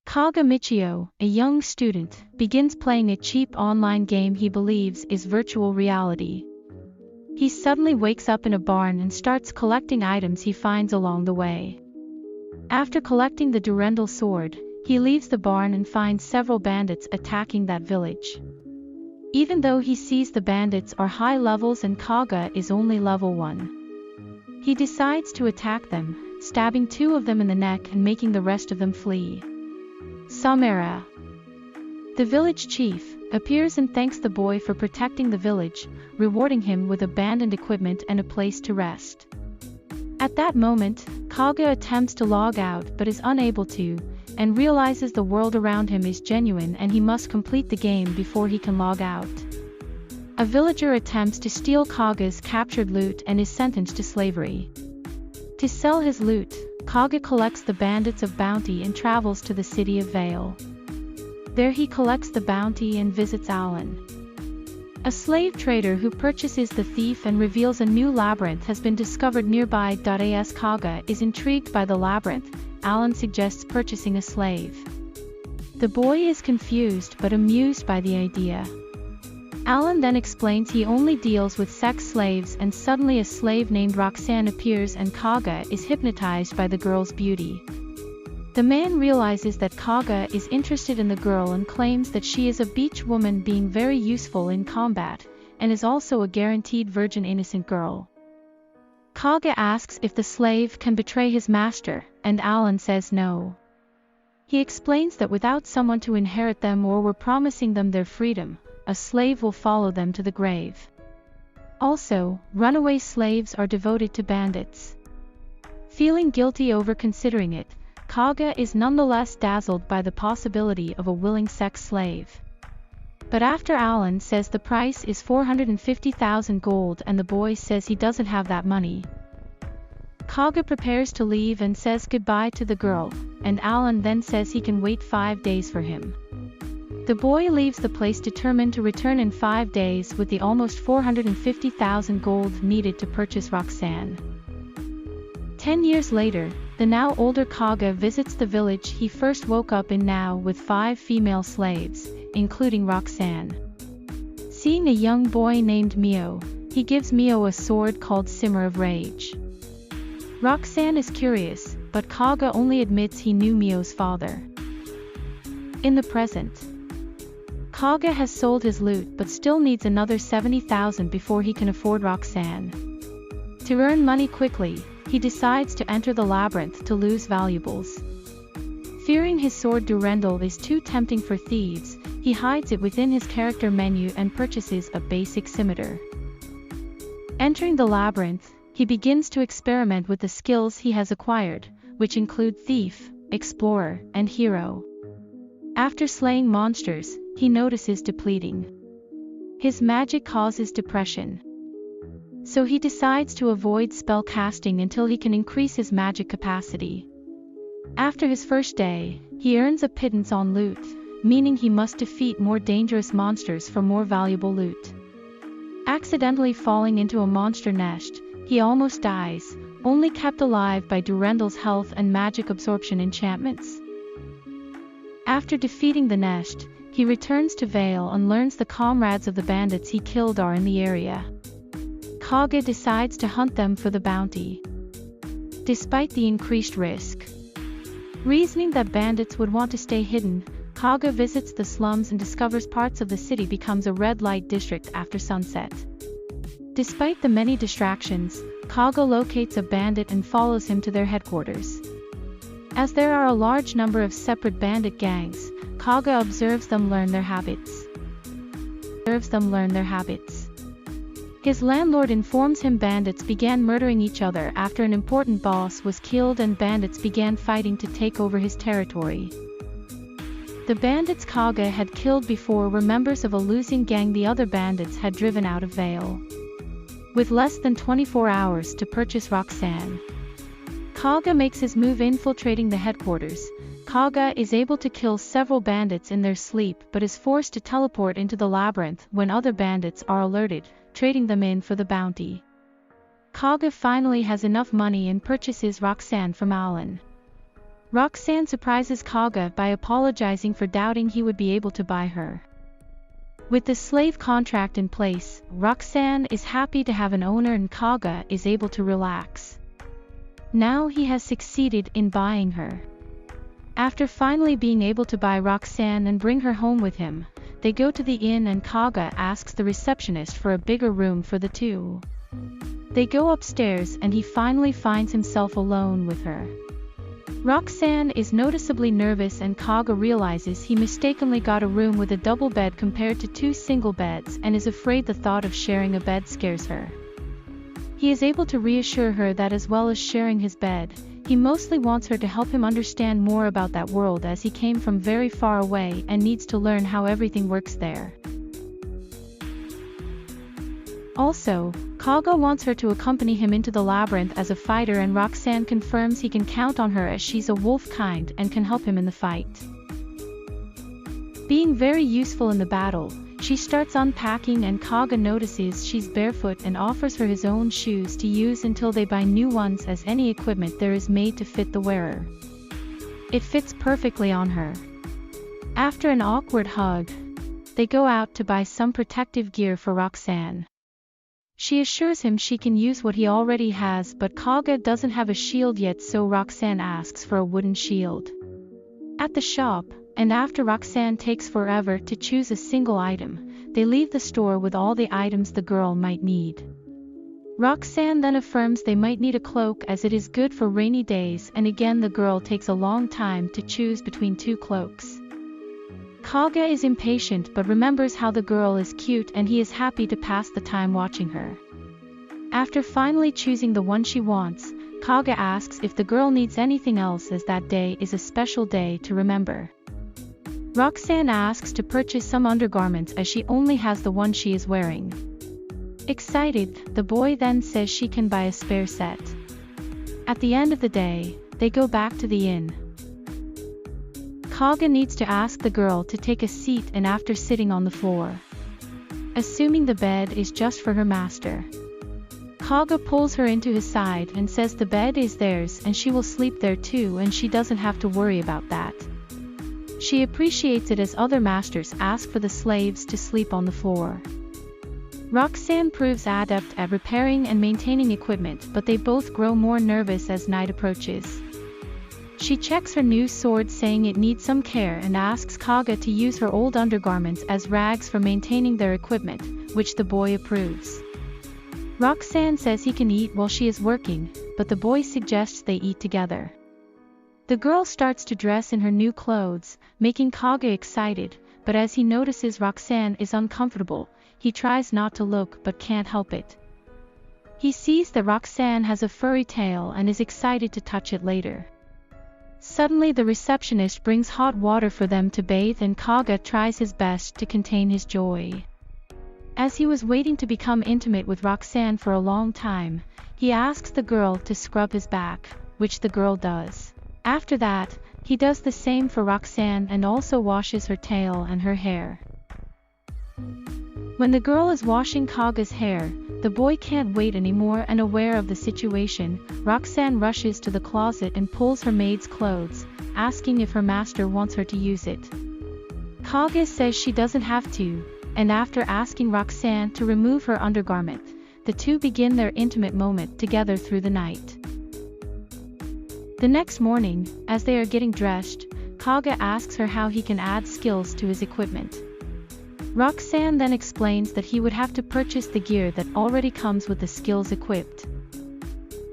Kaga Michio, a young student, begins playing a cheap online game he believes is virtual reality. He suddenly wakes up in a barn and starts collecting items he finds along the way. After collecting the Durendal sword, he leaves the barn and finds several bandits attacking that village. Even though he sees the bandits are high levels and Kaga is only level 1. He decides to attack them, stabbing 2 of them in the neck and making the rest of them flee. Samara, the village chief, appears and thanks the boy for protecting the village, rewarding him with abandoned equipment and a place to rest. At that moment, Kaga attempts to log out but is unable to, and realizes the world around him is genuine and he must complete the game before he can log out. A villager attempts to steal Kaga's captured loot and is sentenced to slavery. To sell his loot, Kaga collects the bandits of bounty and travels to the city of Vale. There he collects the bounty and visits Alan, a slave trader who purchases the thief and reveals a new labyrinth has been discovered nearby. As Kaga is intrigued by the labyrinth, Alan suggests purchasing a slave. The boy is confused but amused by the idea. Alan then explains he only deals with sex slaves, and suddenly a slave named Roxanne appears and Kaga is hypnotized by the girl's beauty. The man realizes that Kaga is interested in the girl and claims that she is a beach woman being very useful in combat, and is also a guaranteed virgin innocent girl. Kaga asks if the slave can betray his master, and Alan says no. He explains that without someone to inherit them or were promising them their freedom, a slave will follow them to the grave. Also, runaway slaves are devoted to bandits. Feeling guilty over considering it, Kaga is nonetheless dazzled by the possibility of a willing sex slave. But after Alan says the price is 450,000 gold and the boy says he doesn't have that money, Kaga prepares to leave and says goodbye to the girl, and Alan then says he can wait 5 days for him. The boy leaves the place determined to return in 5 days with the almost 450,000 gold needed to purchase Roxanne. 10 years later, the now older Kaga visits the village he first woke up in now with 5 female slaves, including Roxanne. Seeing a young boy named Mio, he gives Mio a sword called Simmer of Rage. Roxanne is curious, but Kaga only admits he knew Mio's father. In the present, Kaga has sold his loot but still needs another 70,000 before he can afford Roxanne. To earn money quickly, he decides to enter the labyrinth to lose valuables. Fearing his sword Durendal is too tempting for thieves, he hides it within his character menu and purchases a basic scimitar. Entering the labyrinth, he begins to experiment with the skills he has acquired, which include Thief, Explorer, and Hero. After slaying monsters, he notices depleting. His magic causes depression. So he decides to avoid spell casting until he can increase his magic capacity. After his first day, he earns a pittance on loot, meaning he must defeat more dangerous monsters for more valuable loot. Accidentally falling into a monster nest, he almost dies, only kept alive by Durendal's health and magic absorption enchantments. After defeating the nest, he returns to Vale and learns the comrades of the bandits he killed are in the area. Kaga decides to hunt them for the bounty, despite the increased risk. Reasoning that bandits would want to stay hidden, Kaga visits the slums and discovers parts of the city becomes a red light district after sunset. Despite the many distractions, Kaga locates a bandit and follows him to their headquarters. As there are a large number of separate bandit gangs, Kaga observes them learn their habits. His landlord informs him bandits began murdering each other after an important boss was killed and bandits began fighting to take over his territory. The bandits Kaga had killed before were members of a losing gang the other bandits had driven out of Vale. With less than 24 hours to purchase Roxanne, Kaga makes his move infiltrating the headquarters. Kaga is able to kill several bandits in their sleep but is forced to teleport into the labyrinth when other bandits are alerted, trading them in for the bounty. Kaga finally has enough money and purchases Roxanne from Alan. Roxanne surprises Kaga by apologizing for doubting he would be able to buy her. With the slave contract in place, Roxanne is happy to have an owner and Kaga is able to relax. Now he has succeeded in buying her. After finally being able to buy Roxanne and bring her home with him, they go to the inn and Kaga asks the receptionist for a bigger room for the two. They go upstairs and he finally finds himself alone with her. Roxanne is noticeably nervous and Kaga realizes he mistakenly got a room with a double bed compared to 2 single beds and is afraid the thought of sharing a bed scares her. He is able to reassure her that as well as sharing his bed, he mostly wants her to help him understand more about that world as he came from very far away and needs to learn how everything works there. Also, Kaga wants her to accompany him into the labyrinth as a fighter and Roxanne confirms he can count on her as she's a wolf kind and can help him in the fight. Being very useful in the battle, she starts unpacking and Kaga notices she's barefoot and offers her his own shoes to use until they buy new ones as any equipment there is made to fit the wearer. It fits perfectly on her. After an awkward hug, they go out to buy some protective gear for Roxanne. She assures him she can use what he already has, but Kaga doesn't have a shield yet, so Roxanne asks for a wooden shield. At the shop, and after Roxanne takes forever to choose a single item, they leave the store with all the items the girl might need. Roxanne then affirms they might need a cloak as it is good for rainy days, and again the girl takes a long time to choose between 2 cloaks. Kaga is impatient but remembers how the girl is cute and he is happy to pass the time watching her. After finally choosing the one she wants, Kaga asks if the girl needs anything else as that day is a special day to remember. Roxanne asks to purchase some undergarments as she only has the one she is wearing. Excited, the boy then says she can buy a spare set. At the end of the day, they go back to the inn. Kaga needs to ask the girl to take a seat and after sitting on the floor, assuming the bed is just for her master, Kaga pulls her into his side and says the bed is theirs and she will sleep there too and she doesn't have to worry about that. She appreciates it as other masters ask for the slaves to sleep on the floor. Roxanne proves adept at repairing and maintaining equipment, but they both grow more nervous as night approaches. She checks her new sword saying it needs some care and asks Kaga to use her old undergarments as rags for maintaining their equipment, which the boy approves. Roxanne says he can eat while she is working, but the boy suggests they eat together. The girl starts to dress in her new clothes, making Kaga excited, but as he notices Roxanne is uncomfortable, he tries not to look but can't help it. He sees that Roxanne has a furry tail and is excited to touch it later. Suddenly the receptionist brings hot water for them to bathe and Kaga tries his best to contain his joy. As he was waiting to become intimate with Roxanne for a long time, he asks the girl to scrub his back, which the girl does. After that, he does the same for Roxanne and also washes her tail and her hair. When the girl is washing Kaga's hair, the boy can't wait anymore and aware of the situation, Roxanne rushes to the closet and pulls her maid's clothes, asking if her master wants her to use it. Kaga says she doesn't have to, and after asking Roxanne to remove her undergarment, the two begin their intimate moment together through the night. The next morning, as they are getting dressed, Kaga asks her how he can add skills to his equipment. Roxanne then explains that he would have to purchase the gear that already comes with the skills equipped,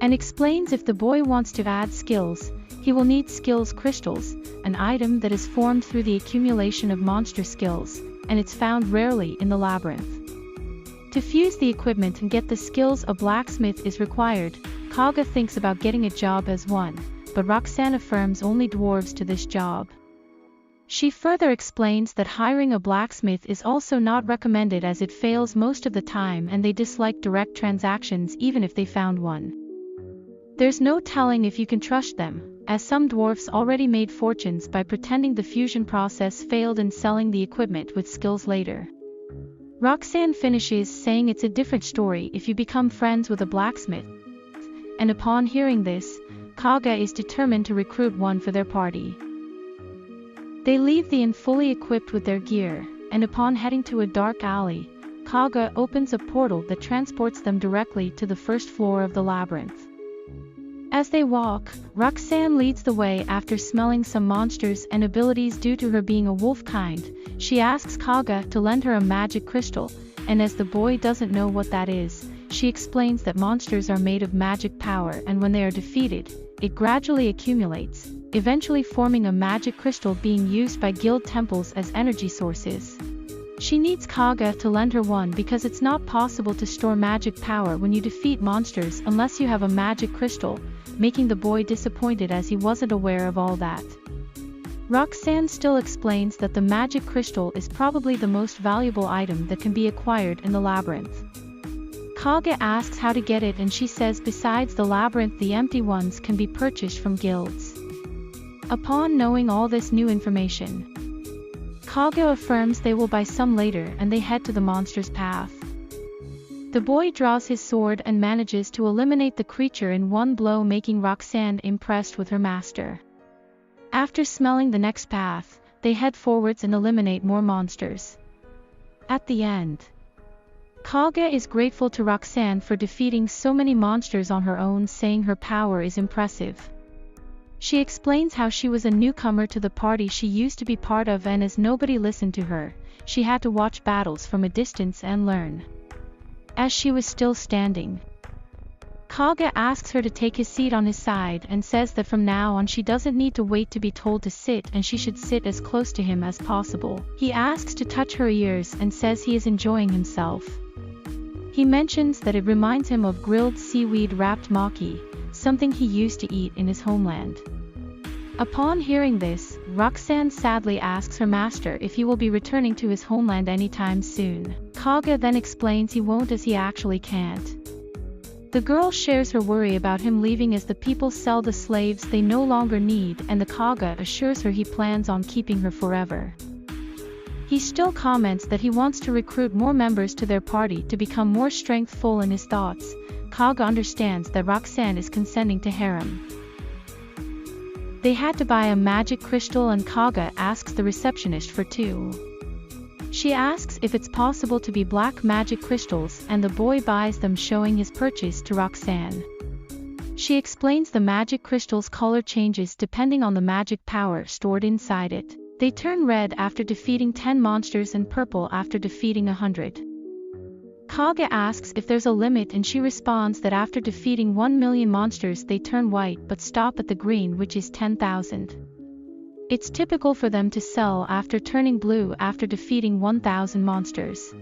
and explains if the boy wants to add skills, he will need skills crystals, an item that is formed through the accumulation of monster skills, and it's found rarely in the labyrinth. To fuse the equipment and get the skills, a blacksmith is required. Kaga thinks about getting a job as one, but Roxanne affirms only dwarves to this job. She further explains that hiring a blacksmith is also not recommended as it fails most of the time and they dislike direct transactions even if they found one. There's no telling if you can trust them, as some dwarfs already made fortunes by pretending the fusion process failed and selling the equipment with skills later. Roxanne finishes saying it's a different story if you become friends with a blacksmith, and upon hearing this, Kaga is determined to recruit one for their party. They leave the inn fully equipped with their gear, and upon heading to a dark alley, Kaga opens a portal that transports them directly to the first floor of the labyrinth. As they walk, Roxanne leads the way after smelling some monsters and abilities due to her being a wolf kind. She asks Kaga to lend her a magic crystal, and as the boy doesn't know what that is, she explains that monsters are made of magic power and when they are defeated, it gradually accumulates, eventually forming a magic crystal being used by guild temples as energy sources. She needs Kaga to lend her one because it's not possible to store magic power when you defeat monsters unless you have a magic crystal, making the boy disappointed as he wasn't aware of all that. Roxanne still explains that the magic crystal is probably the most valuable item that can be acquired in the labyrinth. Kaga asks how to get it and she says besides the labyrinth the empty ones can be purchased from guilds. Upon knowing all this new information, Kaga affirms they will buy some later and they head to the monster's path. The boy draws his sword and manages to eliminate the creature in one blow, making Roxanne impressed with her master. After smelling the next path, they head forwards and eliminate more monsters. At the end, Kaga is grateful to Roxanne for defeating so many monsters on her own, saying her power is impressive. She explains how she was a newcomer to the party she used to be part of and as nobody listened to her, she had to watch battles from a distance and learn. As she was still standing, Kaga asks her to take his seat on his side and says that from now on she doesn't need to wait to be told to sit and she should sit as close to him as possible. He asks to touch her ears and says he is enjoying himself. He mentions that it reminds him of grilled seaweed wrapped maki, something he used to eat in his homeland. Upon hearing this, Roxanne sadly asks her master if he will be returning to his homeland anytime soon. Kaga then explains he won't as he actually can't. The girl shares her worry about him leaving as the people sell the slaves they no longer need, and the Kaga assures her he plans on keeping her forever. He still comments that he wants to recruit more members to their party to become more strengthful in his thoughts. Kaga understands that Roxanne is consenting to harem. They had to buy a magic crystal and Kaga asks the receptionist for 2. She asks if it's possible to be black magic crystals and the boy buys them, showing his purchase to Roxanne. She explains the magic crystal's color changes depending on the magic power stored inside it. They turn red after defeating 10 monsters and purple after defeating 100. Kaga asks if there's a limit and she responds that after defeating 1 million monsters they turn white but stop at the green, which is 10,000. It's typical for them to sell after turning blue after defeating 1,000 monsters.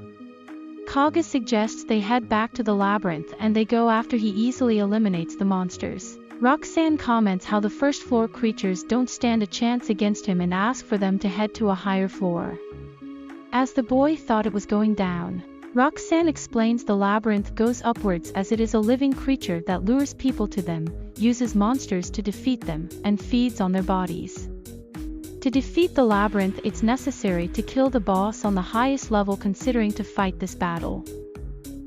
Kaga suggests they head back to the labyrinth and they go after he easily eliminates the monsters. Roxanne comments how the first floor creatures don't stand a chance against him and asks for them to head to a higher floor. As the boy thought it was going down, Roxanne explains the labyrinth goes upwards as it is a living creature that lures people to them, uses monsters to defeat them, and feeds on their bodies. To defeat the labyrinth it's necessary to kill the boss on the highest level considering to fight this battle.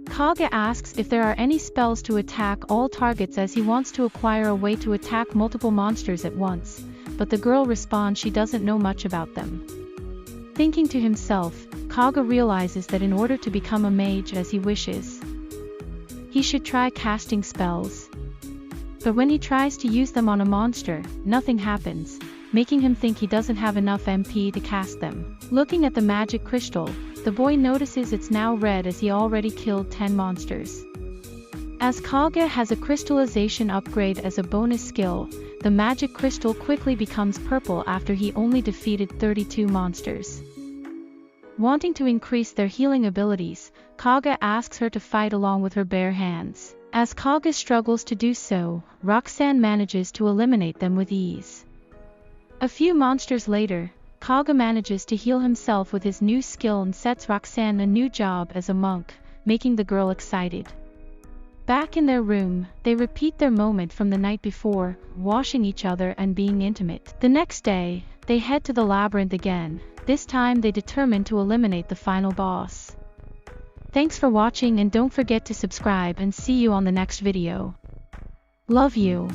Kaga asks if there are any spells to attack all targets as he wants to acquire a way to attack multiple monsters at once, but the girl responds she doesn't know much about them. Thinking to himself, Kaga realizes that in order to become a mage as he wishes, he should try casting spells. But when he tries to use them on a monster, nothing happens, making him think he doesn't have enough MP to cast them. Looking at the magic crystal, the boy notices it's now red as he already killed 10 monsters. As Kaga has a crystallization upgrade as a bonus skill, the magic crystal quickly becomes purple after he only defeated 32 monsters. Wanting to increase their healing abilities, Kaga asks her to fight along with her bare hands. As Kaga struggles to do so, Roxanne manages to eliminate them with ease. A few monsters later, Kaga manages to heal himself with his new skill and sets Roxanne a new job as a monk, making the girl excited. Back in their room, they repeat their moment from the night before, washing each other and being intimate. The next day, they head to the labyrinth again. This time they determine to eliminate the final boss. Thanks for watching and don't forget to subscribe and see you on the next video. Love you.